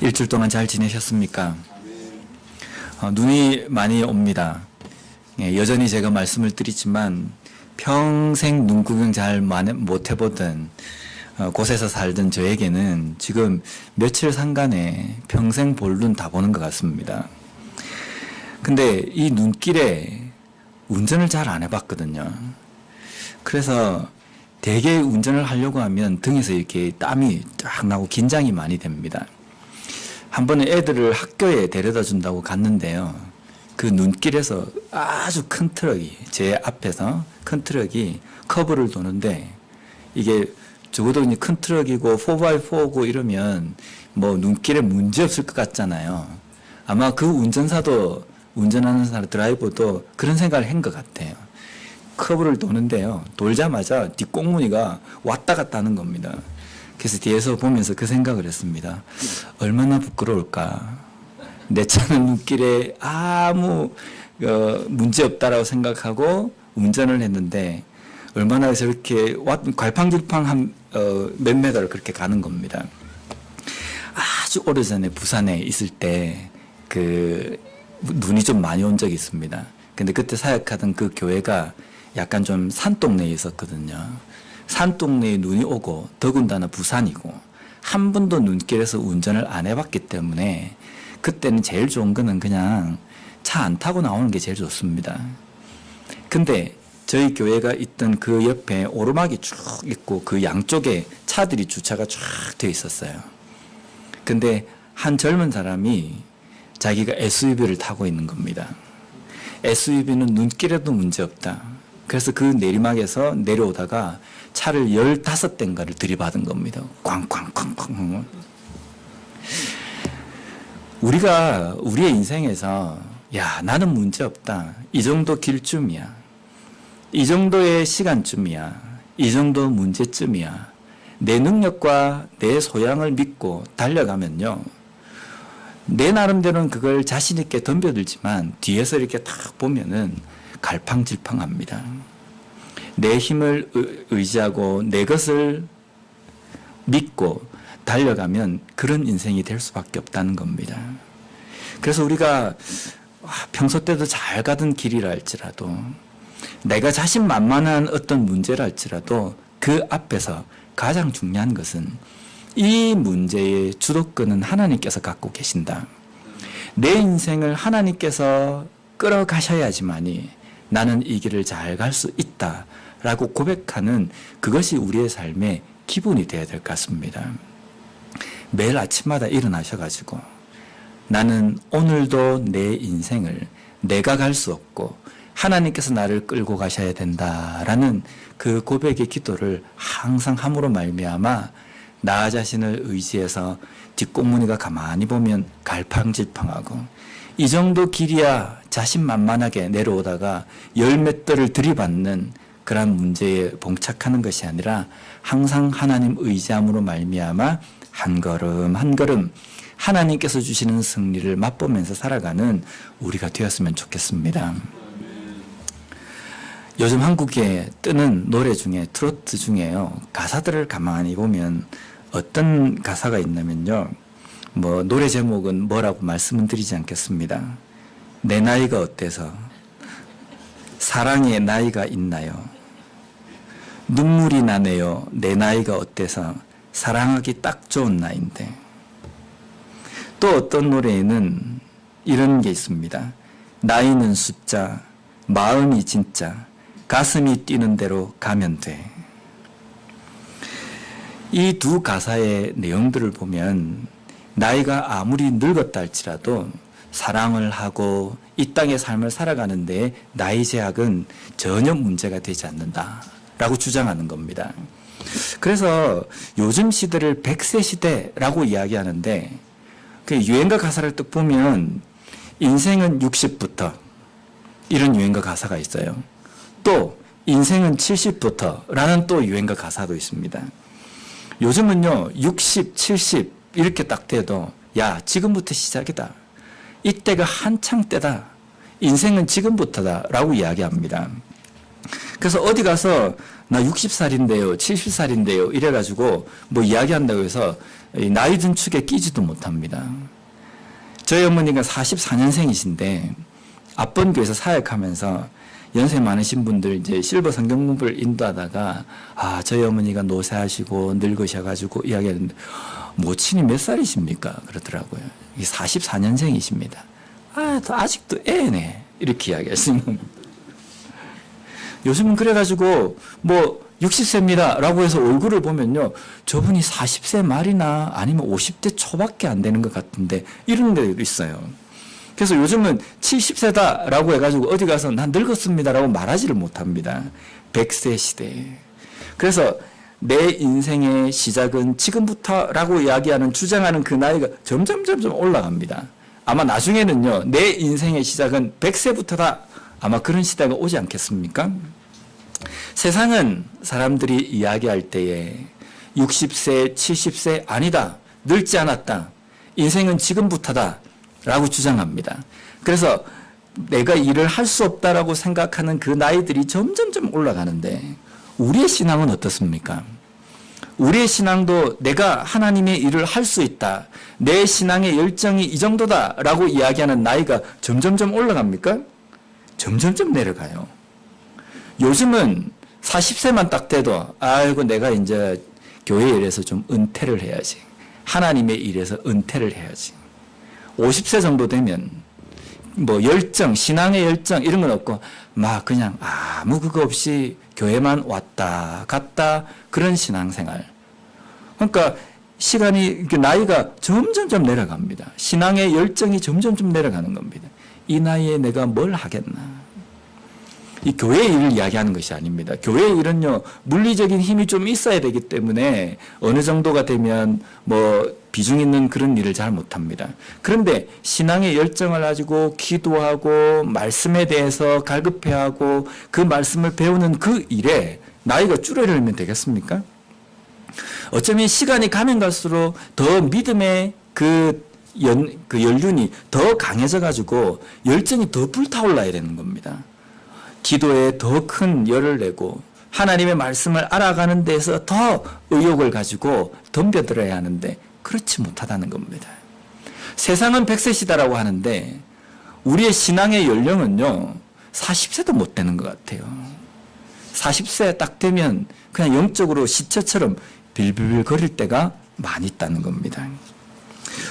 일주일 동안 잘 지내셨습니까? 눈이 많이 옵니다. 여전히 제가 말씀을 드리지만 평생 눈 구경 잘 못 해보던 곳에서 살던 저에게는 지금 며칠 상간에 평생 볼 눈 다 보는 것 같습니다. 근데 이 눈길에 운전을 잘 안 해봤거든요. 그래서 대개 운전을 하려고 하면 등에서 이렇게 땀이 쫙 나고 긴장이 많이 됩니다. 한 번에 애들을 학교에 데려다 준다고 갔는데요. 그 눈길에서 아주 큰 트럭이, 제 앞에서 큰 트럭이 커브를 도는데, 이게 적어도 큰 트럭이고 4x4고 이러면 뭐 눈길에 문제 없을 것 같잖아요. 아마 그 운전사도, 운전하는 사람 드라이버도 그런 생각을 한 것 같아요. 커브를 도는데요. 돌자마자 뒷꽁무니가 왔다 갔다 하는 겁니다. 그래서 뒤에서 보면서 그 생각을 했습니다. 얼마나 부끄러울까. 내 차는 눈길에 아무 문제 없다라고 생각하고 운전을 했는데 얼마나 저렇게 갈팡질팡 한 몇 메다를 그렇게 가는 겁니다. 아주 오래전에 부산에 있을 때 그 눈이 좀 많이 온 적이 있습니다. 근데 그때 사역하던 그 교회가 약간 좀 산동네에 있었거든요. 산동네에 눈이 오고 더군다나 부산이고 한 번도 눈길에서 운전을 안 해봤기 때문에 그때는 제일 좋은 거는 그냥 차 안 타고 나오는 게 제일 좋습니다. 근데 저희 교회가 있던 그 옆에 오르막이 쭉 있고 그 양쪽에 차들이 주차가 쫙 되어 있었어요. 근데 한 젊은 사람이 자기가 SUV를 타고 있는 겁니다. SUV는 눈길에도 문제 없다. 그래서 그 내리막에서 내려오다가 차를 15대인가를 들이받은 겁니다. 꽝꽝꽝꽝. 우리가 우리의 인생에서 야, 나는 문제 없다. 이 정도 길쯤이야. 이 정도의 시간쯤이야. 이 정도 문제쯤이야. 내 능력과 내 소양을 믿고 달려가면요. 내 나름대로는 그걸 자신 있게 덤벼들지만 뒤에서 이렇게 딱 보면은 갈팡질팡합니다. 내 힘을 의지하고 내 것을 믿고 달려가면 그런 인생이 될 수밖에 없다는 겁니다. 그래서 우리가 평소 때도 잘 가던 길이라 할지라도 내가 자신만만한 어떤 문제라 할지라도 그 앞에서 가장 중요한 것은 이 문제의 주도권은 하나님께서 갖고 계신다. 내 인생을 하나님께서 끌어가셔야지만이 나는 이 길을 잘 갈 수 있다라고 고백하는 그것이 우리의 삶의 기본이 되어야 될 것 같습니다. 매일 아침마다 일어나셔가지고 나는 오늘도 내 인생을 내가 갈 수 없고 하나님께서 나를 끌고 가셔야 된다라는 그 고백의 기도를 항상 함으로 말미암아 나 자신을 의지해서 뒷꽁무니가 가만히 보면 갈팡질팡하고 이 정도 길이야 자신만만하게 내려오다가 열몇 대를 들이받는 그런 문제에 봉착하는 것이 아니라 항상 하나님 의지함으로 말미암아 한 걸음 한 걸음 하나님께서 주시는 승리를 맛보면서 살아가는 우리가 되었으면 좋겠습니다. 요즘 한국에 뜨는 노래 중에 트로트 중에요. 가사들을 가만히 보면 어떤 가사가 있냐면요. 뭐 노래 제목은 뭐라고 말씀은 드리지 않겠습니다. 내 나이가 어때서 사랑의 나이가 있나요? 눈물이 나네요. 내 나이가 어때서 사랑하기 딱 좋은 나이인데. 또 어떤 노래에는 이런 게 있습니다. 나이는 숫자, 마음이 진짜, 가슴이 뛰는 대로 가면 돼. 이 두 가사의 내용들을 보면 나이가 아무리 늙었다 할지라도 사랑을 하고 이 땅의 삶을 살아가는데 나이 제약은 전혀 문제가 되지 않는다라고 주장하는 겁니다. 그래서 요즘 시대를 100세 시대라고 이야기하는데 그 유행가 가사를 딱 보면 인생은 60부터 이런 유행가 가사가 있어요. 또 인생은 70부터라는 또 유행가 가사도 있습니다. 요즘은요 60, 70 이렇게 딱 돼도 야 지금부터 시작이다. 이때가 한창 때다. 인생은 지금부터다 라고 이야기합니다. 그래서 어디 가서 나 60살인데요, 70살인데요 이래가지고 뭐 이야기한다고 해서 나이 든 축에 끼지도 못합니다. 저희 어머니가 44년생이신데 앞번교에서 사역하면서 연세 많으신 분들 이제 실버 성경 공부를 인도하다가 저희 어머니가 노쇠하시고 늙으셔가지고 이야기하는데 모친이 몇 살이십니까? 그러더라고요. 이게 44년생이십니다. 아직도 애네 이렇게 이야기하시는. 요즘은 그래가지고 뭐 60세입니다 라고 해서 얼굴을 보면요, 저분이 40세 말이나 아니면 50대 초밖에 안 되는 것 같은데 이런 데도 있어요. 그래서 요즘은 70세다 라고 해가지고 어디 가서 난 늙었습니다 라고 말하지를 못합니다. 100세 시대에. 그래서 내 인생의 시작은 지금부터 라고 이야기하는, 주장하는 그 나이가 점점 올라갑니다. 아마 나중에는요, 내 인생의 시작은 100세부터다, 아마 그런 시대가 오지 않겠습니까? 세상은 사람들이 이야기할 때에 60세, 70세 아니다, 늙지 않았다, 인생은 지금부터다 라고 주장합니다. 그래서 내가 일을 할 수 없다라고 생각하는 그 나이들이 점점 올라가는데 우리의 신앙은 어떻습니까? 우리의 신앙도 내가 하나님의 일을 할 수 있다, 내 신앙의 열정이 이 정도다라고 이야기하는 나이가 점점 올라갑니까? 점점 내려가요. 요즘은 40세만 딱 돼도 아이고 내가 이제 교회 일에서 좀 은퇴를 해야지, 하나님의 일에서 은퇴를 해야지. 50세 정도 되면 뭐 열정, 신앙의 열정 이런 건 없고 막 그냥 아무 그거 없이 교회만 왔다 갔다 그런 신앙생활. 그러니까 시간이, 나이가 점점 내려갑니다. 신앙의 열정이 점점 내려가는 겁니다. 이 나이에 내가 뭘 하겠나. 이 교회 일을 이야기하는 것이 아닙니다. 교회 일은요, 물리적인 힘이 좀 있어야 되기 때문에 어느 정도가 되면 뭐 비중 있는 그런 일을 잘 못합니다. 그런데 신앙의 열정을 가지고 기도하고 말씀에 대해서 갈급해하고 그 말씀을 배우는 그 일에 나이가 줄어들면 되겠습니까? 어쩌면 시간이 가면 갈수록 더 믿음의 그 연륜이 더 강해져 가지고 열정이 더 불타올라야 되는 겁니다. 기도에 더 큰 열을 내고 하나님의 말씀을 알아가는 데서 더 의욕을 가지고 덤벼들어야 하는데 그렇지 못하다는 겁니다. 세상은 100세 시대라고 하는데 우리의 신앙의 연령은요 40세도 못 되는 것 같아요. 40세 딱 되면 그냥 영적으로 시체처럼 빌빌빌 거릴 때가 많이 있다는 겁니다.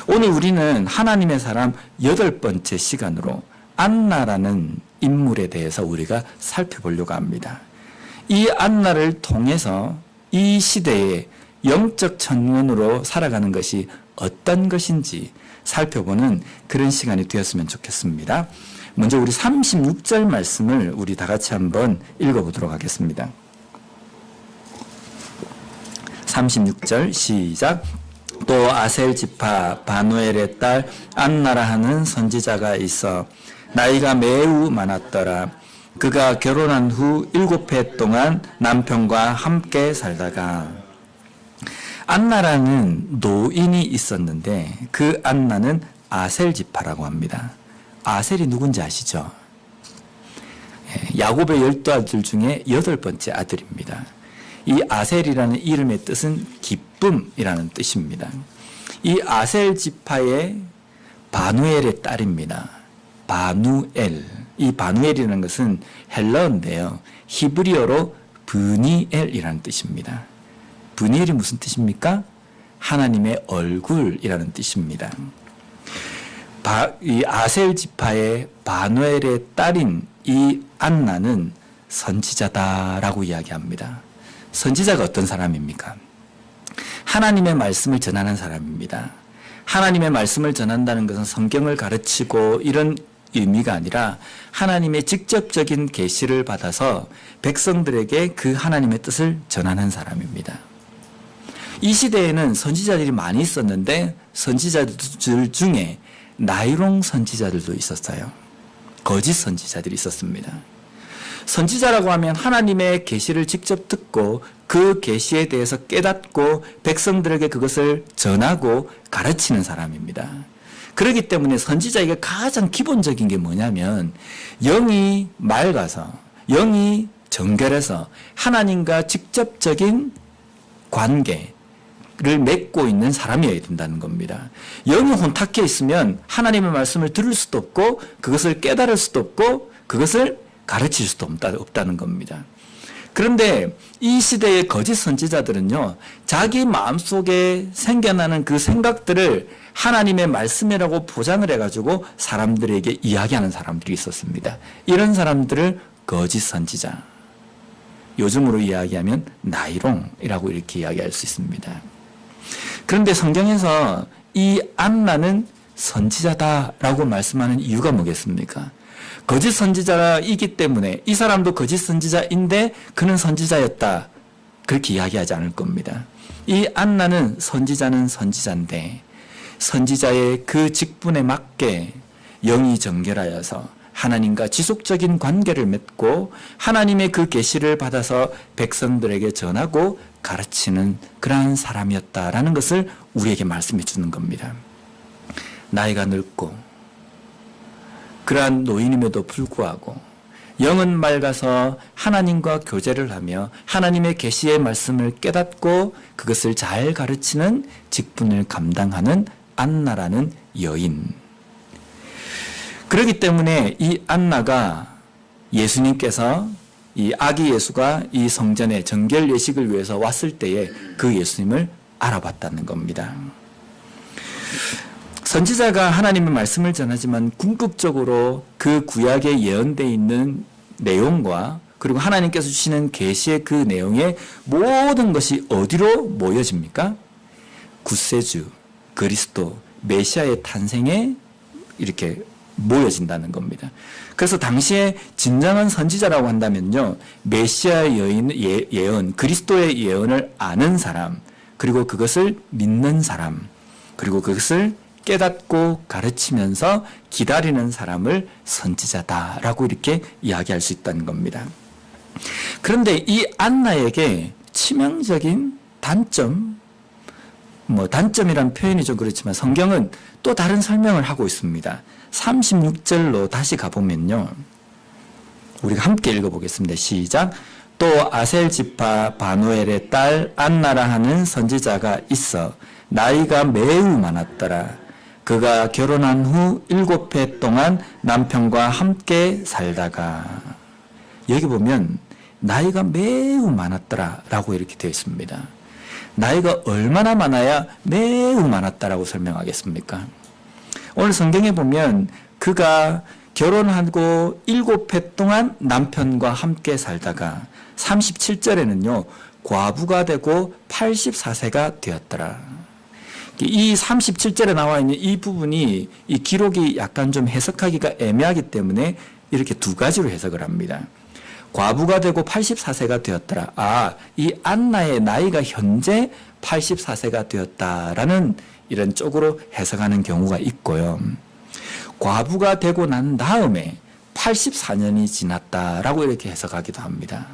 오늘 우리는 하나님의 사람 8번째 시간으로 안나라는 인물에 대해서 우리가 살펴보려고 합니다. 이 안나를 통해서 이 시대의 영적 청년으로 살아가는 것이 어떤 것인지 살펴보는 그런 시간이 되었으면 좋겠습니다. 먼저 우리 36절 말씀을 우리 다 같이 한번 읽어보도록 하겠습니다. 36절 시작. 또 아셀 지파 바누엘의 딸 안나라 하는 선지자가 있어 나이가 매우 많았더라. 그가 결혼한 후 7해 동안 남편과 함께 살다가, 안나라는 노인이 있었는데 그 안나는 아셀 지파라고 합니다. 아셀이 누군지 아시죠? 야곱의 12아들 중에 8번째 아들입니다. 이 아셀이라는 이름의 뜻은 기쁨이라는 뜻입니다. 이 아셀 지파의 바누엘의 딸입니다. 바누엘. 이 바누엘이라는 것은 헬라어인데요, 히브리어로 브니엘이라는 뜻입니다. 브니엘이 무슨 뜻입니까? 하나님의 얼굴이라는 뜻입니다. 이 아셀 지파의 바누엘의 딸인 이 안나는 선지자다라고 이야기합니다. 선지자가 어떤 사람입니까? 하나님의 말씀을 전하는 사람입니다. 하나님의 말씀을 전한다는 것은 성경을 가르치고 이런 의미가 아니라 하나님의 직접적인 계시를 받아서 백성들에게 그 하나님의 뜻을 전하는 사람입니다. 이 시대에는 선지자들이 많이 있었는데 선지자들 중에 나이롱 선지자들도 있었어요. 거짓 선지자들이 있었습니다. 선지자라고 하면 하나님의 계시를 직접 듣고 그 계시에 대해서 깨닫고 백성들에게 그것을 전하고 가르치는 사람입니다. 그렇기 때문에 선지자에게 가장 기본적인 게 뭐냐면 영이 맑아서, 영이 정결해서 하나님과 직접적인 관계를 맺고 있는 사람이어야 된다는 겁니다. 영이 혼탁해 있으면 하나님의 말씀을 들을 수도 없고 그것을 깨달을 수도 없고 그것을 가르칠 수도 없다는 겁니다. 그런데 이 시대의 거짓 선지자들은요, 자기 마음속에 생겨나는 그 생각들을 하나님의 말씀이라고 포장을 해가지고 사람들에게 이야기하는 사람들이 있었습니다. 이런 사람들을 거짓 선지자, 요즘으로 이야기하면 나이롱이라고 이렇게 이야기할 수 있습니다. 그런데 성경에서 이 안나는 선지자다라고 말씀하는 이유가 뭐겠습니까? 거짓 선지자이기 때문에 이 사람도 거짓 선지자인데 그는 선지자였다, 그렇게 이야기하지 않을 겁니다. 이 안나는 선지자인데 선지자의 그 직분에 맞게 영이 정결하여서 하나님과 지속적인 관계를 맺고 하나님의 그 계시를 받아서 백성들에게 전하고 가르치는 그러한 사람이었다라는 것을 우리에게 말씀해 주는 겁니다. 나이가 늙고 그러한 노인임에도 불구하고 영은 맑아서 하나님과 교제를 하며 하나님의 계시의 말씀을 깨닫고 그것을 잘 가르치는 직분을 감당하는 안나라는 여인. 그렇기 때문에 이 안나가 예수님께서 이 아기 예수가 이 성전에 정결 예식을 위해서 왔을 때에 그 예수님을 알아봤다는 겁니다. 선지자가 하나님의 말씀을 전하지만 궁극적으로 그 구약에 예언되어 있는 내용과 그리고 하나님께서 주시는 계시의 그 내용의 모든 것이 어디로 모여집니까? 구세주, 그리스도, 메시아의 탄생에 이렇게 모여진다는 겁니다. 그래서 당시에 진정한 선지자라고 한다면요, 메시아의 예언, 그리스도의 예언을 아는 사람, 그리고 그것을 믿는 사람, 그리고 그것을 깨닫고 가르치면서 기다리는 사람을 선지자다라고 이렇게 이야기할 수 있다는 겁니다. 그런데 이 안나에게 치명적인 단점, 단점이란 표현이 좀 그렇지만 성경은 또 다른 설명을 하고 있습니다. 36절로 다시 가보면요, 우리가 함께 읽어보겠습니다. 시작. 또 아셀 지파 바누엘의 딸 안나라 하는 선지자가 있어 나이가 매우 많았더라. 그가 결혼한 후 7해 동안 남편과 함께 살다가, 여기 보면 나이가 매우 많았더라 라고 이렇게 되어 있습니다. 나이가 얼마나 많아야 매우 많았다라고 설명하겠습니까? 오늘 성경에 보면 그가 결혼하고 7해 동안 남편과 함께 살다가 37절에는요, 과부가 되고 84세가 되었더라. 이 37절에 나와 있는 이 부분이 이 기록이 약간 좀 해석하기가 애매하기 때문에 이렇게 두 가지로 해석을 합니다. 과부가 되고 84세가 되었더라. 이 안나의 나이가 현재 84세가 되었다라는 이런 쪽으로 해석하는 경우가 있고요. 과부가 되고 난 다음에 84년이 지났다라고 이렇게 해석하기도 합니다.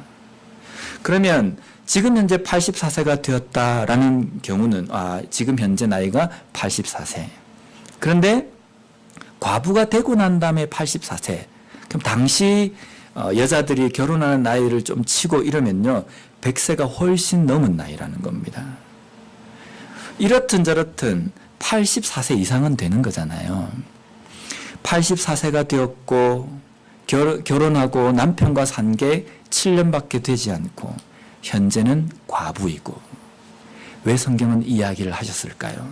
그러면 지금 현재 84세가 되었다라는 경우는 지금 현재 나이가 84세. 그런데 과부가 되고 난 다음에 84세. 그럼 당시 여자들이 결혼하는 나이를 좀 치고 이러면요, 100세가 훨씬 넘은 나이라는 겁니다. 이렇든 저렇든 84세 이상은 되는 거잖아요. 84세가 되었고 결혼하고 남편과 산 게 7년밖에 되지 않고 현재는 과부이고, 왜 성경은 이야기를 하셨을까요?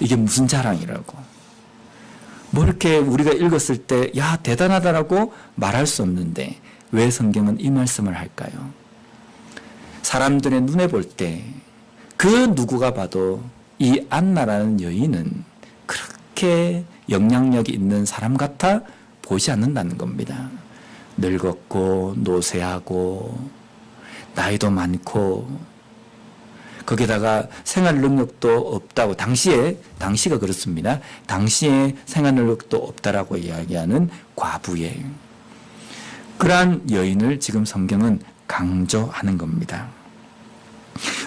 이게 무슨 자랑이라고, 뭐 이렇게 우리가 읽었을 때 야 대단하다라고 말할 수 없는데 왜 성경은 이 말씀을 할까요? 사람들의 눈에 볼 때 그 누구가 봐도 이 안나라는 여인은 그렇게 영향력이 있는 사람 같아 보이지 않는다는 겁니다. 늙었고 노쇠하고 나이도 많고 거기다가 생활 능력도 없다고, 당시가 그렇습니다. 당시에 생활 능력도 없다라고 이야기하는 과부의 그러한 여인을 지금 성경은 강조하는 겁니다.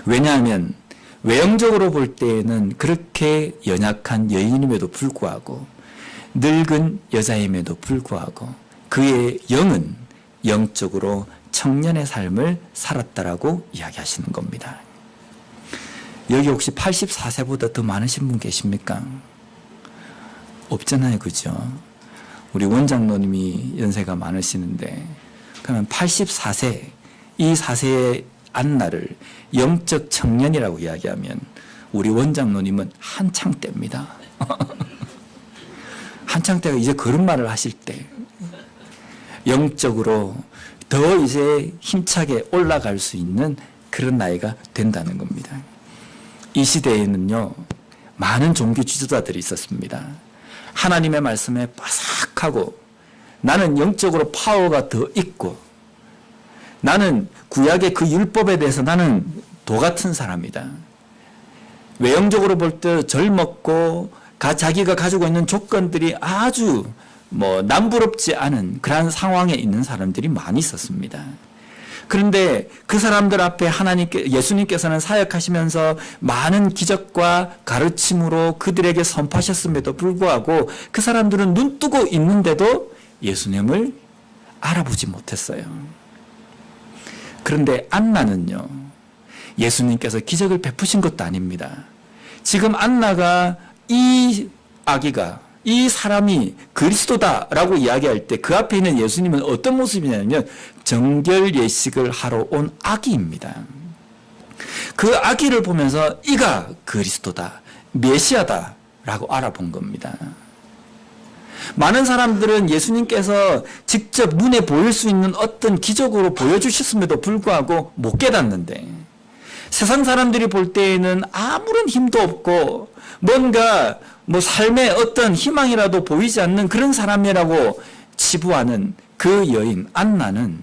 왜냐하면 외형적으로 볼 때에는 그렇게 연약한 여인임에도 불구하고 늙은 여자임에도 불구하고 그의 영은 영적으로 청년의 삶을 살았다라고 이야기하시는 겁니다. 여기 혹시 84세보다 더 많으신 분 계십니까? 없잖아요, 그죠? 우리 원장로님이 연세가 많으시는데, 그러면 84세, 이 4세의 안나를 영적 청년이라고 이야기하면 우리 원장로님은 한창 때입니다. 한창 때가 이제 그런 말을 하실 때, 영적으로 더 이제 힘차게 올라갈 수 있는 그런 나이가 된다는 겁니다. 이 시대에는요, 많은 종교 지도자들이 있었습니다. 하나님의 말씀에 바삭하고, 나는 영적으로 파워가 더 있고, 나는 구약의 그 율법에 대해서 나는 도 같은 사람이다. 외형적으로 볼 때 젊었고, 자기가 가지고 있는 조건들이 아주 남부럽지 않은 그러한 상황에 있는 사람들이 많이 있었습니다. 그런데 그 사람들 앞에 예수님께서는 사역하시면서 많은 기적과 가르침으로 그들에게 선포하셨음에도 불구하고 그 사람들은 눈 뜨고 있는데도 예수님을 알아보지 못했어요. 그런데 안나는요, 예수님께서 기적을 베푸신 것도 아닙니다. 지금 안나가 이 아기가, 이 사람이 그리스도다라고 이야기할 때 그 앞에 있는 예수님은 어떤 모습이냐면 정결 예식을 하러 온 아기입니다. 그 아기를 보면서 이가 그리스도다, 메시아다라고 알아본 겁니다. 많은 사람들은 예수님께서 직접 눈에 보일 수 있는 어떤 기적으로 보여주셨음에도 불구하고 못 깨닫는데, 세상 사람들이 볼 때에는 아무런 힘도 없고 뭔가 삶의 어떤 희망이라도 보이지 않는 그런 사람이라고 치부하는 그 여인 안나는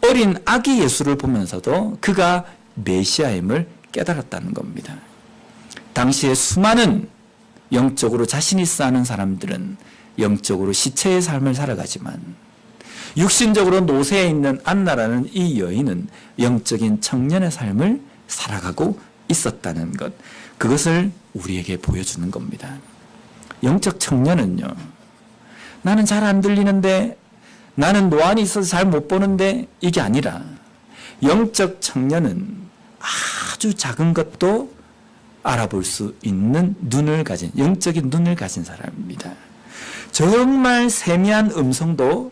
어린 아기 예수를 보면서도 그가 메시아임을 깨달았다는 겁니다. 당시에 수많은 영적으로 자신 있어 하는 사람들은 영적으로 시체의 삶을 살아가지만, 육신적으로 노세에 있는 안나라는 이 여인은 영적인 청년의 삶을 살아가고 있었다는 것, 그것을 우리에게 보여주는 겁니다. 영적 청년은요, 나는 잘 안 들리는데, 나는 노안이 있어서 잘 못 보는데, 이게 아니라 영적 청년은 아주 작은 것도 알아볼 수 있는 눈을 가진, 영적인 눈을 가진 사람입니다. 정말 세미한 음성도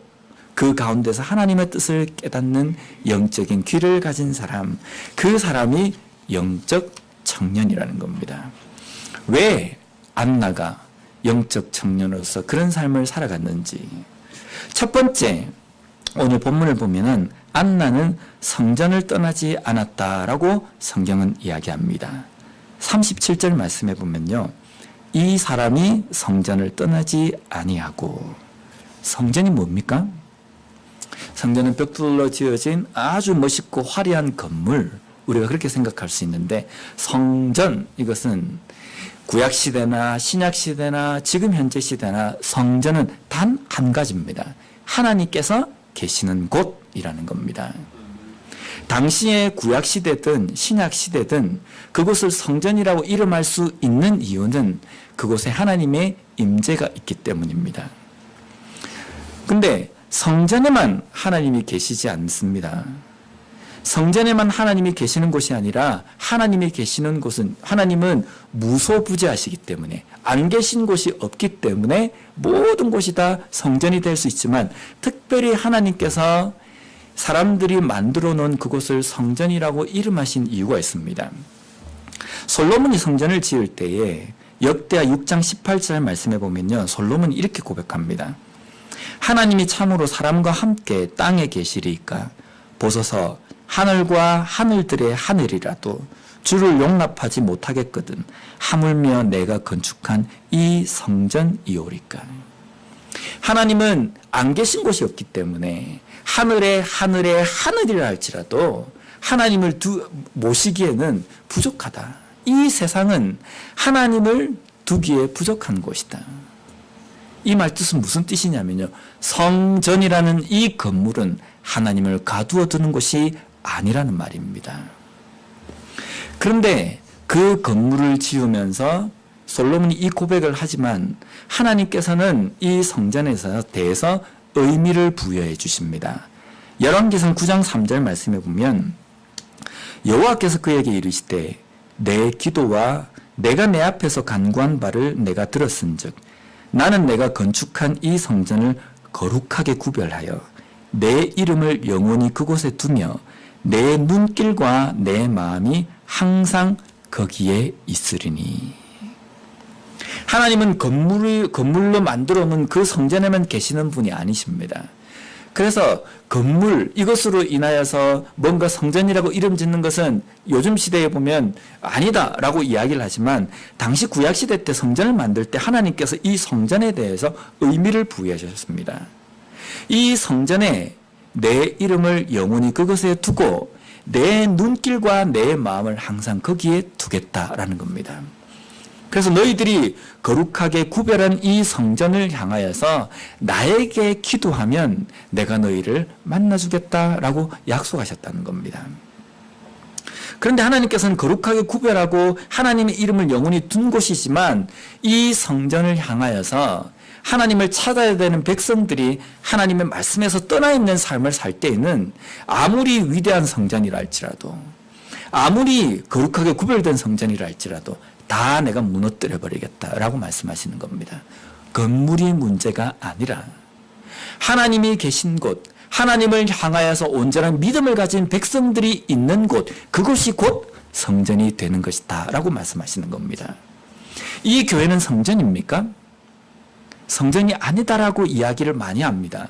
그 가운데서 하나님의 뜻을 깨닫는 영적인 귀를 가진 사람, 그 사람이 영적 청년이라는 겁니다. 왜 안나가 영적 청년으로서 그런 삶을 살아갔는지. 첫 번째, 오늘 본문을 보면은 안나는 성전을 떠나지 않았다라고 성경은 이야기합니다. 37절 말씀해 보면요, 이 사람이 성전을 떠나지 아니하고. 성전이 뭡니까? 성전은 벽돌로 지어진 아주 멋있고 화려한 건물, 우리가 그렇게 생각할 수 있는데, 성전, 이것은 구약시대나 신약시대나 지금 현재 시대나 성전은 단 한 가지입니다. 하나님께서 계시는 곳이라는 겁니다. 당시의 구약시대든 신약시대든 그곳을 성전이라고 이름할 수 있는 이유는 그곳에 하나님의 임재가 있기 때문입니다. 근데 성전에만 하나님이 계시지 않습니다. 성전에만 하나님이 계시는 곳이 아니라 하나님이 계시는 곳은, 하나님은 무소부재하시기 때문에 안 계신 곳이 없기 때문에 모든 곳이 다 성전이 될 수 있지만, 특별히 하나님께서 사람들이 만들어 놓은 그곳을 성전이라고 이름하신 이유가 있습니다. 솔로몬이 성전을 지을 때에 역대하 6장 18절 말씀해 보면요, 솔로몬이 이렇게 고백합니다. 하나님이 참으로 사람과 함께 땅에 계시리이까 보소서 하늘과 하늘들의 하늘이라도 주를 용납하지 못하겠거든 하물며 내가 건축한 이 성전이오리까. 하나님은 안 계신 곳이 없기 때문에 하늘의 하늘이라 할지라도 하나님을 모시기에는 부족하다. 이 세상은 하나님을 두기에 부족한 곳이다. 이 말 뜻은 무슨 뜻이냐면요, 성전이라는 이 건물은 하나님을 가두어 두는 곳이 아니라는 말입니다. 그런데 그 건물을 지으면서 솔로몬이 이 고백을 하지만 하나님께서는 이 성전에 대해서 의미를 부여해 주십니다. 열왕기상 9장 3절 말씀에 보면 여호와께서 그에게 이르시되 내 기도와 내가 내 앞에서 간구한 바를 내가 들었은즉 나는 내가 건축한 이 성전을 거룩하게 구별하여 내 이름을 영원히 그곳에 두며 내 눈길과 내 마음이 항상 거기에 있으리니. 하나님은 건물로 만들어 놓은 그 성전에만 계시는 분이 아니십니다. 그래서 건물 이것으로 인하여서 뭔가 성전이라고 이름 짓는 것은 요즘 시대에 보면 아니다라고 이야기를 하지만 당시 구약시대 때 성전을 만들 때 하나님께서 이 성전에 대해서 의미를 부여하셨습니다. 이 성전에 내 이름을 영원히 그것에 두고 내 눈길과 내 마음을 항상 거기에 두겠다라는 겁니다. 그래서 너희들이 거룩하게 구별한 이 성전을 향하여서 나에게 기도하면 내가 너희를 만나주겠다라고 약속하셨다는 겁니다. 그런데 하나님께서는 거룩하게 구별하고 하나님의 이름을 영원히 둔 곳이지만 이 성전을 향하여서 하나님을 찾아야 되는 백성들이 하나님의 말씀에서 떠나 있는 삶을 살 때에는 아무리 위대한 성전이라 할지라도 아무리 거룩하게 구별된 성전이라 할지라도 다 내가 무너뜨려 버리겠다라고 말씀하시는 겁니다. 건물이 문제가 아니라 하나님이 계신 곳, 하나님을 향하여서 온전한 믿음을 가진 백성들이 있는 곳, 그곳이 곧 성전이 되는 것이다 라고 말씀하시는 겁니다. 이 교회는 성전입니까? 성전이 아니다라고 이야기를 많이 합니다.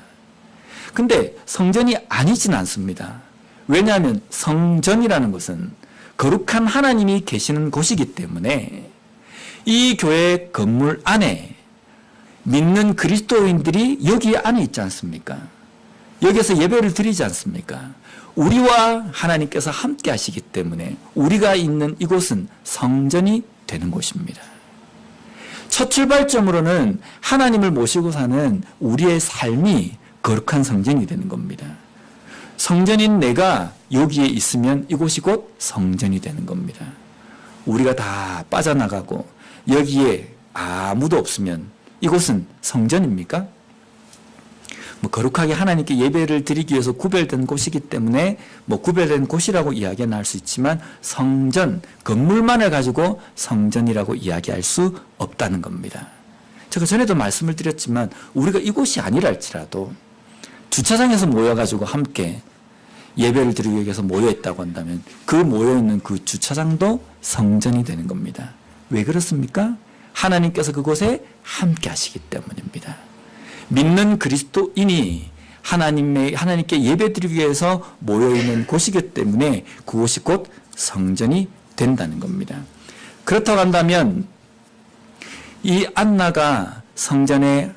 근데 성전이 아니진 않습니다. 왜냐하면 성전이라는 것은 거룩한 하나님이 계시는 곳이기 때문에 이 교회 건물 안에 믿는 그리스도인들이 여기 안에 있지 않습니까? 여기서 예배를 드리지 않습니까? 우리와 하나님께서 함께 하시기 때문에 우리가 있는 이곳은 성전이 되는 곳입니다. 첫 출발점으로는 하나님을 모시고 사는 우리의 삶이 거룩한 성전이 되는 겁니다. 성전인 내가 여기에 있으면 이곳이 곧 성전이 되는 겁니다. 우리가 다 빠져나가고 여기에 아무도 없으면 이곳은 성전입니까? 거룩하게 하나님께 예배를 드리기 위해서 구별된 곳이기 때문에 구별된 곳이라고 이야기는 할 수 있지만 성전, 건물만을 가지고 성전이라고 이야기할 수 없다는 겁니다. 제가 전에도 말씀을 드렸지만 우리가 이곳이 아니라 할지라도 주차장에서 모여가지고 함께 예배를 드리기 위해서 모여있다고 한다면 그 모여있는 그 주차장도 성전이 되는 겁니다. 왜 그렇습니까? 하나님께서 그곳에 함께 하시기 때문입니다. 믿는 그리스도인이 하나님께 예배드리기 위해서 모여있는 곳이기 때문에 그곳이 곧 성전이 된다는 겁니다. 그렇다고 한다면 이 안나가 성전을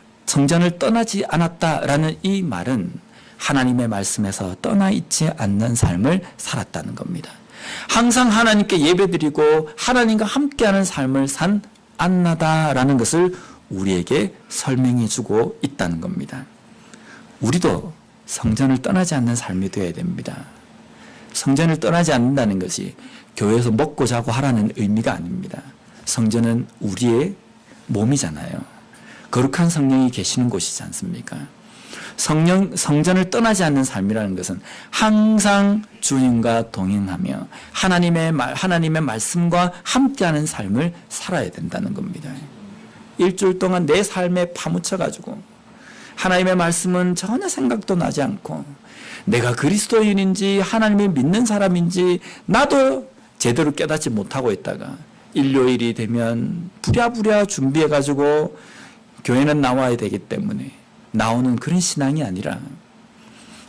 떠나지 않았다라는 이 말은 하나님의 말씀에서 떠나 있지 않는 삶을 살았다는 겁니다. 항상 하나님께 예배드리고 하나님과 함께하는 삶을 산 안나다라는 것을 우리에게 설명해 주고 있다는 겁니다. 우리도 성전을 떠나지 않는 삶이 되어야 됩니다. 성전을 떠나지 않는다는 것이 교회에서 먹고 자고 하라는 의미가 아닙니다. 성전은 우리의 몸이잖아요. 거룩한 성령이 계시는 곳이지 않습니까? 성전을 떠나지 않는 삶이라는 것은 항상 주님과 동행하며 하나님의 말씀과 함께하는 삶을 살아야 된다는 겁니다. 일주일 동안 내 삶에 파묻혀가지고 하나님의 말씀은 전혀 생각도 나지 않고 내가 그리스도인인지 하나님을 믿는 사람인지 나도 제대로 깨닫지 못하고 있다가 일요일이 되면 부랴부랴 준비해가지고 교회는 나와야 되기 때문에 나오는 그런 신앙이 아니라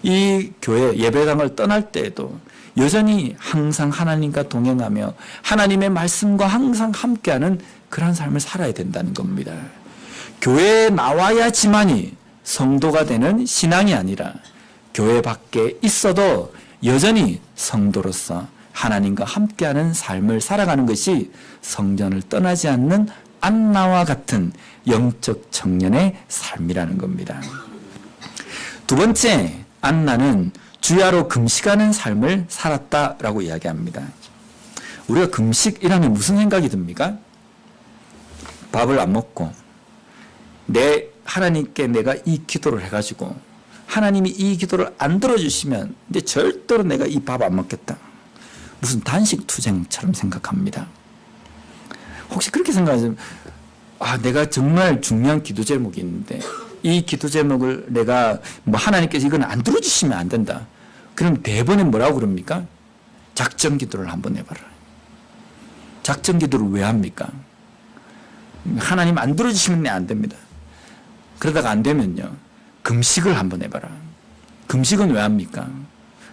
이 교회 예배당을 떠날 때에도 여전히 항상 하나님과 동행하며 하나님의 말씀과 항상 함께하는 그런 삶을 살아야 된다는 겁니다. 교회에 나와야지만이 성도가 되는 신앙이 아니라 교회 밖에 있어도 여전히 성도로서 하나님과 함께하는 삶을 살아가는 것이 성전을 떠나지 않는 안나와 같은 영적 청년의 삶이라는 겁니다. 두 번째, 안나는 주야로 금식하는 삶을 살았다라고 이야기합니다. 우리가 금식이라면 무슨 생각이 듭니까? 밥을 안 먹고 하나님께 내가 이 기도를 해가지고 하나님이 이 기도를 안 들어주시면 이제 절대로 내가 이 밥 안 먹겠다. 무슨 단식 투쟁처럼 생각합니다. 혹시 그렇게 생각하시면 내가 정말 중요한 기도 제목이 있는데 이 기도 제목을 내가 하나님께서 이건 안 들어주시면 안 된다. 그럼 대번에 뭐라고 그럽니까? 작정 기도를 한번 해봐라. 작정 기도를 왜 합니까? 하나님 안 들어주시면 안 됩니다. 그러다가 안 되면요, 금식을 한번 해봐라. 금식은 왜 합니까?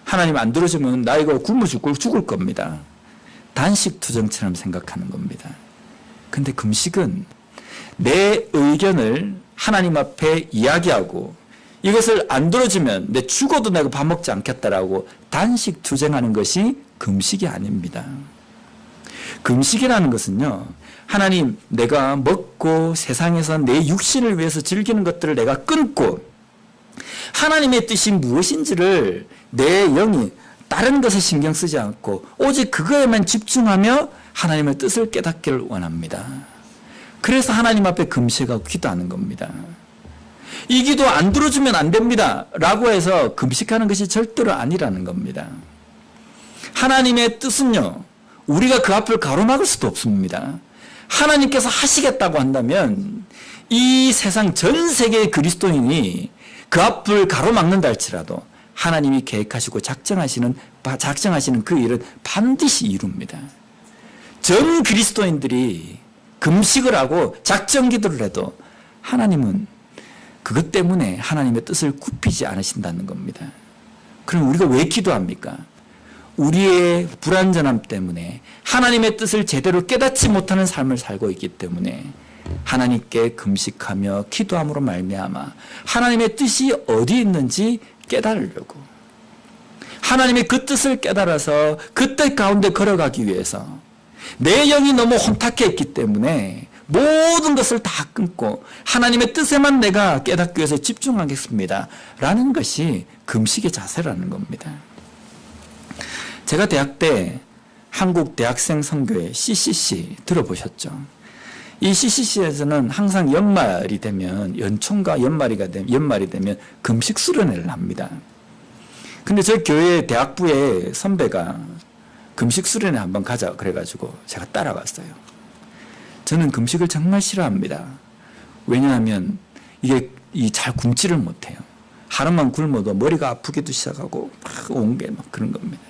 하나님 안 들어주면 나 이거 굶어 죽을 겁니다. 단식 투정처럼 생각하는 겁니다. 근데 금식은 내 의견을 하나님 앞에 이야기하고 이것을 안 들어주면 내 죽어도 내가 밥 먹지 않겠다라고 단식 투쟁하는 것이 금식이 아닙니다. 금식이라는 것은요, 하나님, 내가 먹고 세상에서 내 육신을 위해서 즐기는 것들을 내가 끊고 하나님의 뜻이 무엇인지를 내 영이 다른 것에 신경 쓰지 않고 오직 그거에만 집중하며 하나님의 뜻을 깨닫기를 원합니다. 그래서 하나님 앞에 금식하고 기도하는 겁니다. 이 기도 안 들어주면 안 됩니다 라고 해서 금식하는 것이 절대로 아니라는 겁니다. 하나님의 뜻은요, 우리가 그 앞을 가로막을 수도 없습니다. 하나님께서 하시겠다고 한다면 이 세상 전 세계의 그리스도인이 그 앞을 가로막는다 할지라도 하나님이 계획하시고 작정하시는 그 일은 반드시 이룹니다. 전 그리스도인들이 금식을 하고 작정 기도를 해도 하나님은 그것 때문에 하나님의 뜻을 굽히지 않으신다는 겁니다. 그럼 우리가 왜 기도합니까? 우리의 불완전함 때문에 하나님의 뜻을 제대로 깨닫지 못하는 삶을 살고 있기 때문에 하나님께 금식하며 기도함으로 말미암아 하나님의 뜻이 어디 있는지 깨달으려고, 하나님의 그 뜻을 깨달아서 그 뜻 가운데 걸어가기 위해서 내 영이 너무 혼탁해 있기 때문에 모든 것을 다 끊고 하나님의 뜻에만 내가 깨닫기 위해서 집중하겠습니다 라는 것이 금식의 자세라는 겁니다. 제가 대학 때 한국 대학생 선교회 CCC 들어보셨죠? 이 CCC에서는 항상 연말이 되면, 연초인가 연말이 되면 금식 수련회를 합니다. 근데 저희 교회 대학부의 선배가 금식 수련회 한번 가자 그래가지고 제가 따라갔어요. 저는 금식을 정말 싫어합니다. 왜냐하면 이게 잘 굶지를 못해요. 하루만 굶어도 머리가 아프기도 시작하고 막 온 게 막 그런 겁니다.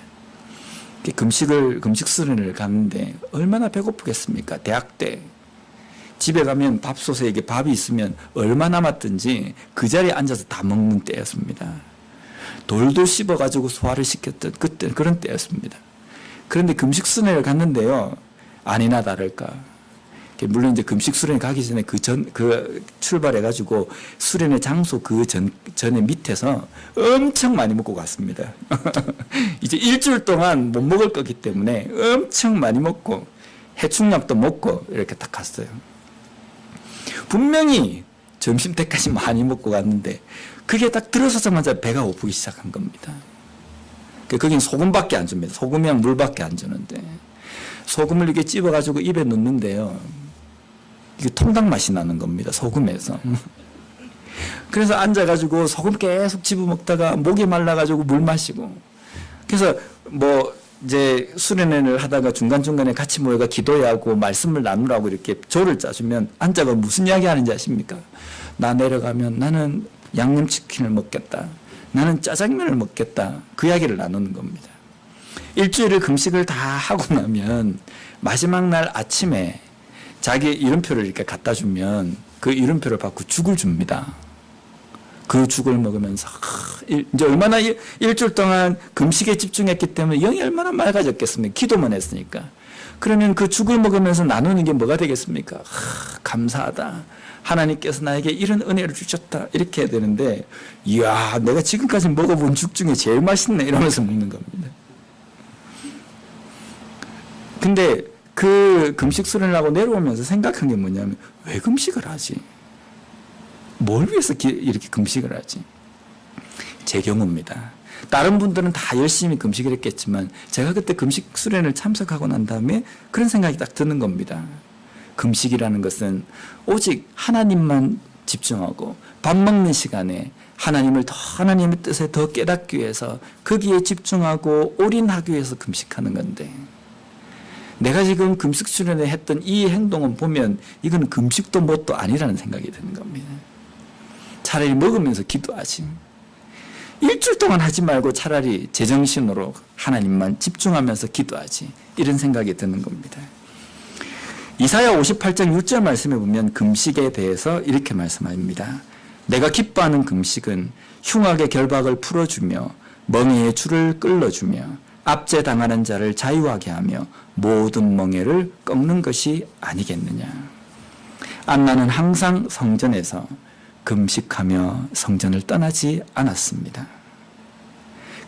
금식 수련회를 갔는데 얼마나 배고프겠습니까? 대학 때 집에 가면 밥솥에 이게 밥이 있으면 얼마 남았든지 그 자리에 앉아서 다 먹는 때였습니다. 돌도 씹어가지고 소화를 시켰던 그때 그런 때였습니다. 그런데 금식 수련회를 갔는데요, 아니나 다를까, 물론 이제 금식 수련회 가기 전에 출발해가지고 수련회 장소 전에 밑에서 엄청 많이 먹고 갔습니다. 이제 일주일 동안 못 먹을 거기 때문에 엄청 많이 먹고 해충약도 먹고 이렇게 딱 갔어요. 분명히 점심 때까지 많이 먹고 갔는데 그게 딱 들어서자마자 배가 고프기 시작한 겁니다. 거긴 소금밖에 안 줍니다. 소금이랑 물밖에 안 주는데 소금을 이렇게 찝어가지고 입에 넣는데요, 이게 통닭 맛이 나는 겁니다. 소금에서. 그래서 앉아가지고 소금 계속 집어먹다가 목이 말라가지고 물 마시고, 그래서 이제 수련회를 하다가 중간중간에 같이 모여가 기도해야 하고 말씀을 나누라고 이렇게 조를 짜주면 앉아가 무슨 이야기 하는지 아십니까? 나 내려가면 나는 양념치킨을 먹겠다, 나는 짜장면을 먹겠다, 그 이야기를 나누는 겁니다. 일주일을 금식을 다 하고 나면 마지막 날 아침에 자기 이름표를 이렇게 갖다 주면 그 이름표를 받고 죽을 줍니다. 그 죽을 먹으면서 이제 얼마나 일주일 동안 금식에 집중했기 때문에 영이 얼마나 맑아졌겠습니까? 기도만 했으니까. 그러면 그 죽을 먹으면서 나누는 게 뭐가 되겠습니까? 감사하다, 하나님께서 나에게 이런 은혜를 주셨다, 이렇게 해야 되는데, 이야, 내가 지금까지 먹어본 죽 중에 제일 맛있네 이러면서 먹는 겁니다. 근데 그 금식 수련을 하고 내려오면서 생각한 게 뭐냐면, 왜 금식을 하지? 뭘 위해서 이렇게 금식을 하지? 제 경우입니다. 다른 분들은 다 열심히 금식을 했겠지만 제가 그때 금식 수련을 참석하고 난 다음에 그런 생각이 딱 드는 겁니다. 금식이라는 것은 오직 하나님만 집중하고 밥 먹는 시간에 하나님을 더 하나님의 뜻에 더 깨닫기 위해서 거기에 집중하고 올인하기 위해서 금식하는 건데 내가 지금 금식 수련회 했던 이 행동은 보면 이건 금식도 뭣도 아니라는 생각이 드는 겁니다. 차라리 먹으면서 기도하지. 일주일 동안 하지 말고 차라리 제정신으로 하나님만 집중하면서 기도하지. 이런 생각이 드는 겁니다. 이사야 58장 6절 말씀에 보면 금식에 대해서 이렇게 말씀합니다. 내가 기뻐하는 금식은 흉악의 결박을 풀어주며 멍에의 줄을 끌어주며 압제당하는 자를 자유하게 하며 모든 멍에를 꺾는 것이 아니겠느냐. 안나는 항상 성전에서 금식하며 성전을 떠나지 않았습니다.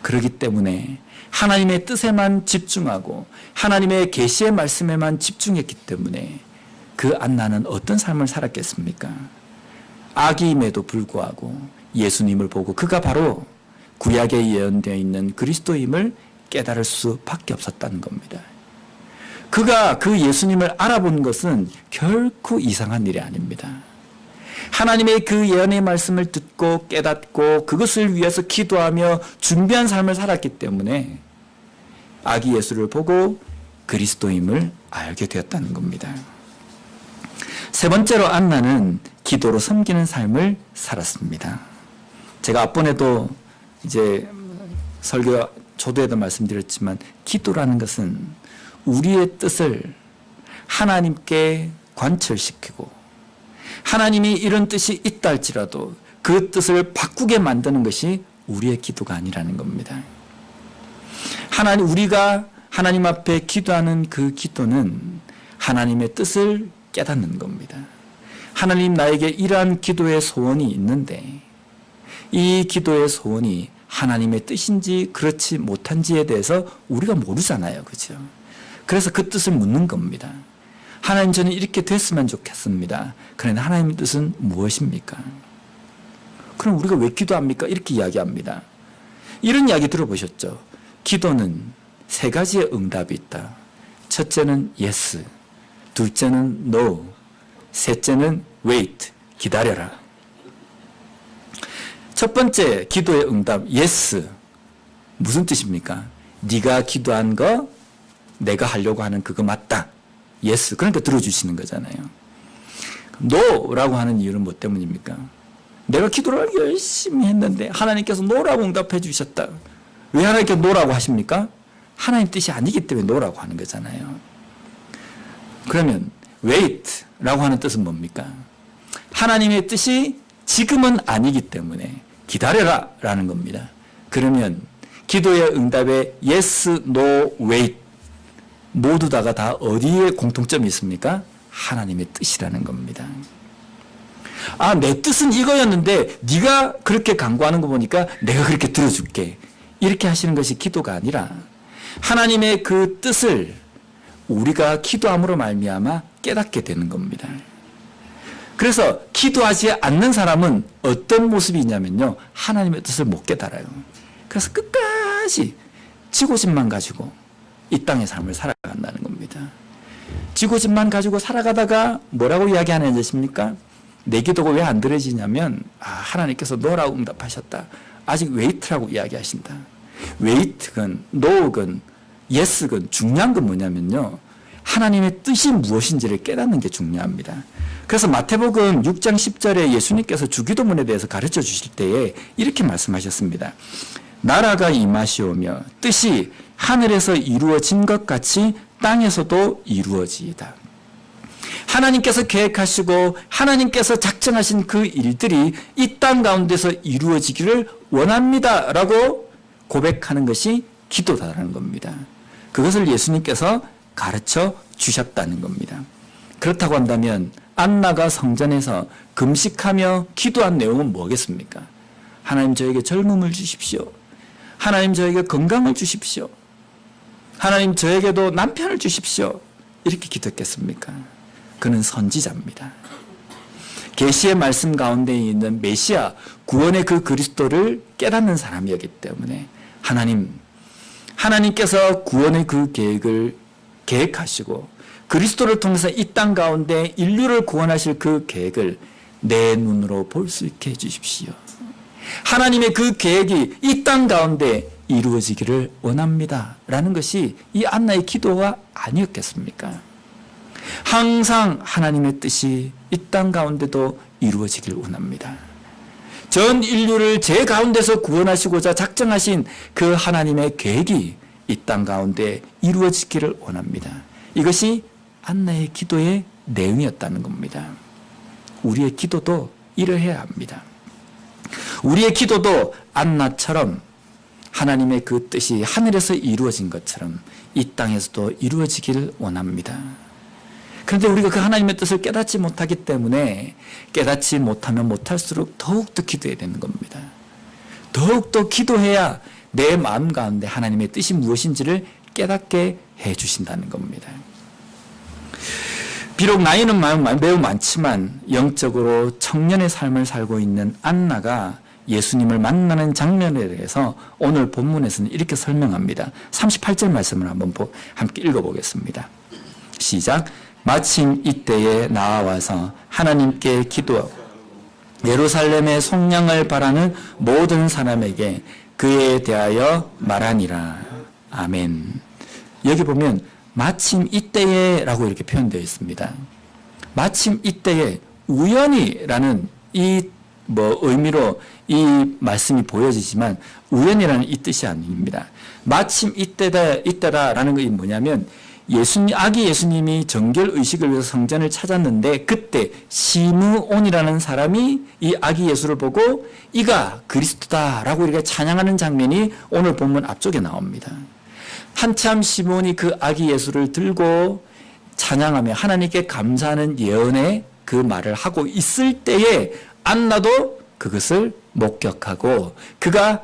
그렇기 때문에 하나님의 뜻에만 집중하고 하나님의 계시의 말씀에만 집중했기 때문에 그 안나는 어떤 삶을 살았겠습니까? 아기임에도 불구하고 예수님을 보고 그가 바로 구약에 예언되어 있는 그리스도임을 깨달을 수밖에 없었다는 겁니다. 그가 그 예수님을 알아본 것은 결코 이상한 일이 아닙니다. 하나님의 그 예언의 말씀을 듣고 깨닫고 그것을 위해서 기도하며 준비한 삶을 살았기 때문에 아기 예수를 보고 그리스도임을 알게 되었다는 겁니다. 세 번째로 안나는 기도로 섬기는 삶을 살았습니다. 제가 앞번에도 이제 설교 초도에도 말씀드렸지만 기도라는 것은 우리의 뜻을 하나님께 관철시키고 하나님이 이런 뜻이 있다 할지라도 그 뜻을 바꾸게 만드는 것이 우리의 기도가 아니라는 겁니다. 우리가 하나님 앞에 기도하는 그 기도는 하나님의 뜻을 깨닫는 겁니다. 하나님 나에게 이러한 기도의 소원이 있는데 이 기도의 소원이 하나님의 뜻인지 그렇지 못한지에 대해서 우리가 모르잖아요. 그렇죠? 그래서 그 뜻을 묻는 겁니다. 하나님, 저는 이렇게 됐으면 좋겠습니다. 그런데 하나님의 뜻은 무엇입니까? 그럼 우리가 왜 기도합니까? 이렇게 이야기합니다. 이런 이야기 들어보셨죠? 기도는 세 가지의 응답이 있다. 첫째는 yes, 둘째는 no, 셋째는 wait, 기다려라. 첫 번째 기도의 응답 yes, 무슨 뜻입니까? 네가 기도한 거 내가 하려고 하는 그거 맞다. yes, 그러니까 들어주시는 거잖아요. no라고 하는 이유는 뭐 때문입니까? 내가 기도를 열심히 했는데 하나님께서 no라고 응답해 주셨다. 왜 하나님께서 no라고 하십니까? 하나님 뜻이 아니기 때문에 no라고 하는 거잖아요. 그러면 wait라고 하는 뜻은 뭡니까? 하나님의 뜻이 지금은 아니기 때문에 기다려라 라는 겁니다. 그러면 기도의 응답에 yes, no, wait 모두 다가 다 어디에 공통점이 있습니까? 하나님의 뜻이라는 겁니다. 아, 내 뜻은 이거였는데 네가 그렇게 간구하는 거 보니까 내가 그렇게 들어줄게. 이렇게 하시는 것이 기도가 아니라 하나님의 그 뜻을 우리가 기도함으로 말미암아 깨닫게 되는 겁니다. 그래서 기도하지 않는 사람은 어떤 모습이 있냐면요, 하나님의 뜻을 못 깨달아요. 그래서 끝까지 지고집만 가지고 이 땅의 삶을 살아간다는 겁니다. 지고집만 가지고 살아가다가 뭐라고 이야기하는 것입니까? 내 기도가 왜 안 들어지냐면 하나님께서 no라고 응답하셨다. 아직 wait라고 이야기하신다. wait건 no건 yes건 중요한 건 뭐냐면요, 하나님의 뜻이 무엇인지를 깨닫는 게 중요합니다. 그래서 마태복음 6장 10절에 예수님께서 주기도문에 대해서 가르쳐 주실 때에 이렇게 말씀하셨습니다. 나라가 임하시오며 뜻이 하늘에서 이루어진 것 같이 땅에서도 이루어지이다. 하나님께서 계획하시고 하나님께서 작정하신 그 일들이 이 땅 가운데서 이루어지기를 원합니다 라고 고백하는 것이 기도다라는 겁니다. 그것을 예수님께서 가르쳐 주셨다는 겁니다. 그렇다고 한다면 안나가 성전에서 금식하며 기도한 내용은 뭐겠습니까? 하나님, 저에게 젊음을 주십시오. 하나님, 저에게 건강을 주십시오. 하나님, 저에게도 남편을 주십시오. 이렇게 기도했겠습니까? 그는 선지자입니다. 계시의 말씀 가운데 있는 메시아, 구원의 그 그리스도를 깨닫는 사람이었기 때문에 하나님께서 구원의 그 계획을 계획하시고 그리스도를 통해서 이 땅 가운데 인류를 구원하실 그 계획을 내 눈으로 볼 수 있게 해주십시오. 하나님의 그 계획이 이 땅 가운데 이루어지기를 원합니다. 라는 것이 이 안나의 기도가 아니었겠습니까? 항상 하나님의 뜻이 이 땅 가운데도 이루어지길 원합니다. 전 인류를 제 가운데서 구원하시고자 작정하신 그 하나님의 계획이 이 땅 가운데 이루어지기를 원합니다. 이것이 안나의 기도의 내용이었다는 겁니다. 우리의 기도도 이러해야 합니다. 우리의 기도도 안나처럼 하나님의 그 뜻이 하늘에서 이루어진 것처럼 이 땅에서도 이루어지기를 원합니다. 그런데 우리가 그 하나님의 뜻을 깨닫지 못하기 때문에 깨닫지 못하면 못할수록 더욱더 기도해야 되는 겁니다. 더욱더 기도해야 내 마음 가운데 하나님의 뜻이 무엇인지를 깨닫게 해 주신다는 겁니다. 비록 나이는 매우 많지만 영적으로 청년의 삶을 살고 있는 안나가 예수님을 만나는 장면에 대해서 오늘 본문에서는 이렇게 설명합니다. 38절 말씀을 한번 함께 읽어보겠습니다. 시작. 마침 이때에 나와서 하나님께 기도하고 예루살렘의 속량을 바라는 모든 사람에게 그에 대하여 말하니라. 아멘. 여기 보면 마침 이때에 라고 이렇게 표현되어 있습니다. 마침 이때에 우연이라는 이 의미로 이 말씀이 보여지지만 우연이라는 이 뜻이 아닙니다. 마침 이때다라는 것이 뭐냐면 아기 예수님이 정결 의식을 위해서 성전을 찾았는데 그때 시므온이라는 사람이 이 아기 예수를 보고 이가 그리스도다라고 이렇게 찬양하는 장면이 오늘 본문 앞쪽에 나옵니다. 한참 시므온이 그 아기 예수를 들고 찬양하며 하나님께 감사하는 예언의 그 말을 하고 있을 때에 안나도 그것을 목격하고 그가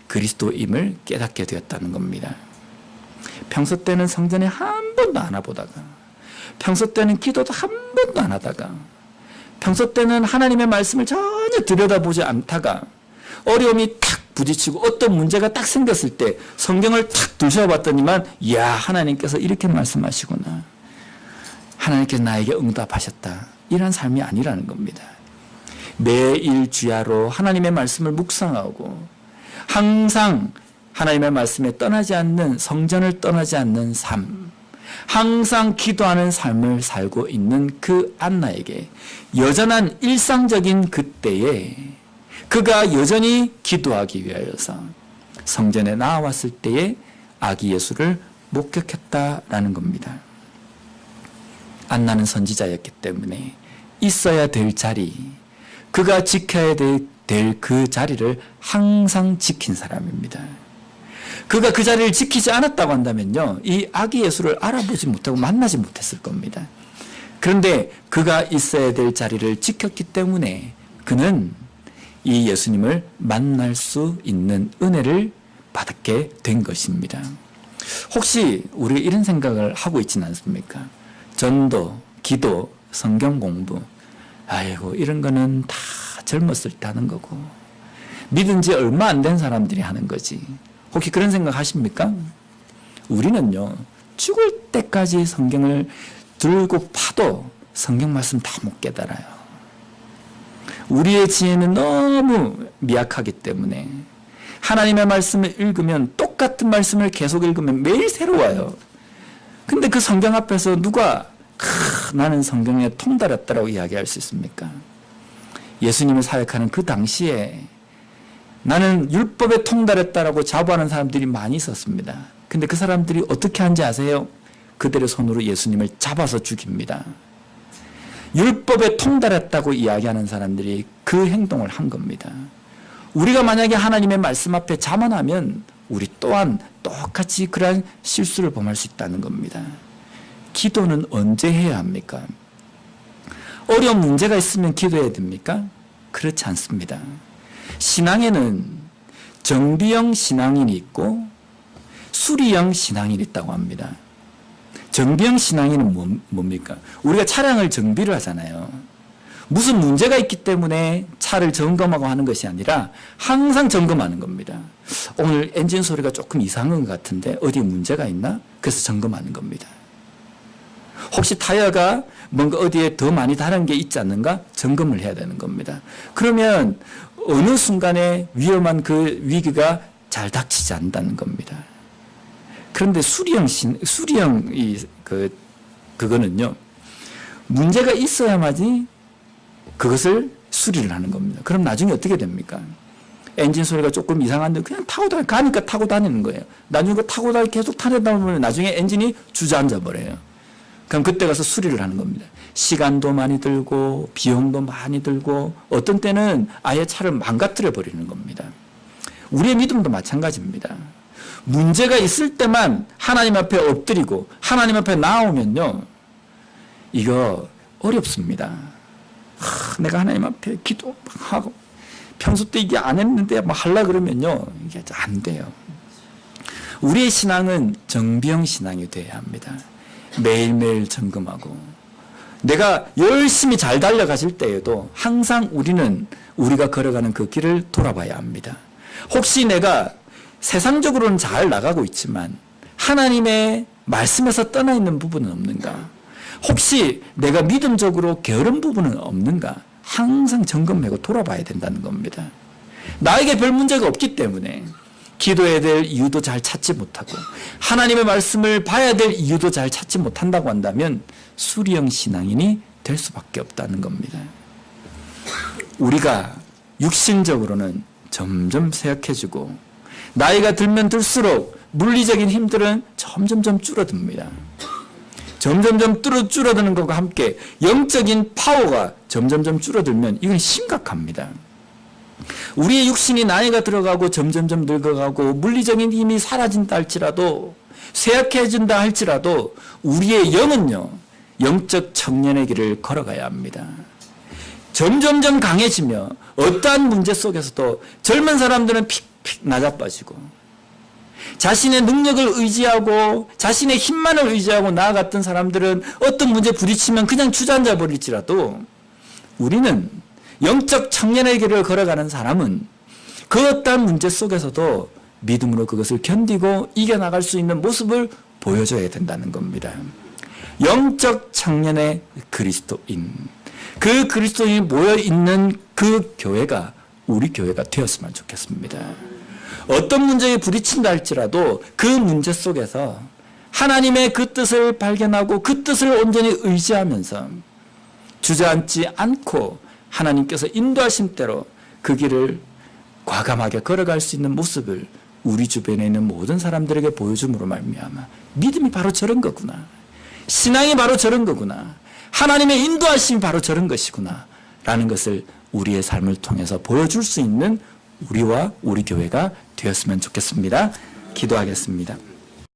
그리스도임을 깨닫게 되었다는 겁니다. 평소 때는 성전에 한 번도 안 와보다가, 평소 때는 기도도 한 번도 안 하다가, 평소 때는 하나님의 말씀을 전혀 들여다보지 않다가 어려움이 탁 부딪히고 어떤 문제가 딱 생겼을 때 성경을 탁 들여다봤더니만 이야, 하나님께서 이렇게 말씀하시구나, 하나님께서 나에게 응답하셨다, 이런 삶이 아니라는 겁니다. 매일 주야로 하나님의 말씀을 묵상하고 항상 하나님의 말씀에 떠나지 않는, 성전을 떠나지 않는 삶, 항상 기도하는 삶을 살고 있는 그 안나에게 여전한 일상적인 그때에 그가 여전히 기도하기 위하여서 성전에 나왔을 때에 아기 예수를 목격했다라는 겁니다. 안나는 선지자였기 때문에 있어야 될 자리, 그가 지켜야 될 그 자리를 항상 지킨 사람입니다. 그가 그 자리를 지키지 않았다고 한다면요, 이 아기 예수를 알아보지 못하고 만나지 못했을 겁니다. 그런데 그가 있어야 될 자리를 지켰기 때문에 그는 이 예수님을 만날 수 있는 은혜를 받게 된 것입니다. 혹시 우리가 이런 생각을 하고 있지는 않습니까? 전도, 기도, 성경 공부, 아이고 이런 거는 다 젊었을 때 하는 거고 믿은 지 얼마 안 된 사람들이 하는 거지. 혹시 그런 생각 하십니까? 우리는요, 죽을 때까지 성경을 들고 파도 성경 말씀 다 못 깨달아요. 우리의 지혜는 너무 미약하기 때문에 하나님의 말씀을 읽으면 똑같은 말씀을 계속 읽으면 매일 새로워요. 근데 그 성경 앞에서 누가 나는 성경에 통달했다라고 이야기할 수 있습니까? 예수님을 사역하는 그 당시에 나는 율법에 통달했다라고 자부하는 사람들이 많이 있었습니다. 근데 그 사람들이 어떻게 하는지 아세요? 그들의 손으로 예수님을 잡아서 죽입니다. 율법에 통달했다고 이야기하는 사람들이 그 행동을 한 겁니다. 우리가 만약에 하나님의 말씀 앞에 자만하면 우리 또한 똑같이 그러한 실수를 범할 수 있다는 겁니다. 기도는 언제 해야 합니까? 어려운 문제가 있으면 기도해야 됩니까? 그렇지 않습니다. 신앙에는 정비형 신앙인이 있고 수리형 신앙인이 있다고 합니다. 정비형 신앙인은 뭡니까? 우리가 차량을 정비를 하잖아요. 무슨 문제가 있기 때문에 차를 점검하고 하는 것이 아니라 항상 점검하는 겁니다. 오늘 엔진 소리가 조금 이상한 것 같은데 어디 문제가 있나? 그래서 점검하는 겁니다. 혹시 타이어가 뭔가 어디에 더 많이 다른 게 있지 않는가 점검을 해야 되는 겁니다. 그러면 어느 순간에 위험한 그 위기가 잘 닥치지 않는다는 겁니다. 그런데 그거는요, 문제가 있어야만이 그것을 수리를 하는 겁니다. 그럼 나중에 어떻게 됩니까? 엔진 소리가 조금 이상한데 그냥 가니까 타고 다니는 거예요. 나중에 계속 타다 보면 나중에 엔진이 주저앉아 버려요. 그럼 그때 가서 수리를 하는 겁니다. 시간도 많이 들고 비용도 많이 들고 어떤 때는 아예 차를 망가뜨려 버리는 겁니다. 우리의 믿음도 마찬가지입니다. 문제가 있을 때만 하나님 앞에 엎드리고 하나님 앞에 나오면요, 이거 어렵습니다. 내가 하나님 앞에 기도하고 평소 때 이게 안 했는데 뭐 하려 그러면요, 이게 안 돼요. 우리의 신앙은 정비형 신앙이 돼야 합니다. 매일매일 점검하고 내가 열심히 잘 달려가실 때에도 항상 우리가 걸어가는 그 길을 돌아봐야 합니다. 혹시 내가 세상적으로는 잘 나가고 있지만 하나님의 말씀에서 떠나 있는 부분은 없는가? 혹시 내가 믿음적으로 게으른 부분은 없는가? 항상 점검하고 돌아봐야 된다는 겁니다. 나에게 별 문제가 없기 때문에 기도해야 될 이유도 잘 찾지 못하고 하나님의 말씀을 봐야 될 이유도 잘 찾지 못한다고 한다면 수리형 신앙인이 될 수밖에 없다는 겁니다. 우리가 육신적으로는 점점 쇠약해지고 나이가 들면 들수록 물리적인 힘들은 점점점 줄어듭니다. 점점점 줄어드는 것과 함께 영적인 파워가 점점점 줄어들면 이건 심각합니다. 우리의 육신이 나이가 들어가고 점점점 늙어가고 물리적인 힘이 사라진다 할지라도 쇠약해진다 할지라도 우리의 영은요, 영적 청년의 길을 걸어가야 합니다. 점점점 강해지며 어떠한 문제 속에서도 젊은 사람들은 픽픽 낮아빠지고 자신의 능력을 의지하고 자신의 힘만을 의지하고 나아갔던 사람들은 어떤 문제 부딪히면 그냥 주저앉아 버릴지라도 우리는 영적 청년의 길을 걸어가는 사람은 그 어떠한 문제 속에서도 믿음으로 그것을 견디고 이겨나갈 수 있는 모습을 보여줘야 된다는 겁니다. 영적 청년의 그리스도인, 그 그리스도인이 모여있는 그 교회가 우리 교회가 되었으면 좋겠습니다. 어떤 문제에 부딪힌다 할지라도 그 문제 속에서 하나님의 그 뜻을 발견하고 그 뜻을 온전히 의지하면서 주저앉지 않고 하나님께서 인도하신 대로 그 길을 과감하게 걸어갈 수 있는 모습을 우리 주변에 있는 모든 사람들에게 보여줌으로 말미암아 믿음이 바로 저런 거구나, 신앙이 바로 저런 거구나, 하나님의 인도하심이 바로 저런 것이구나 라는 것을 우리의 삶을 통해서 보여줄 수 있는 우리와 우리 교회가 되었으면 좋겠습니다. 기도하겠습니다.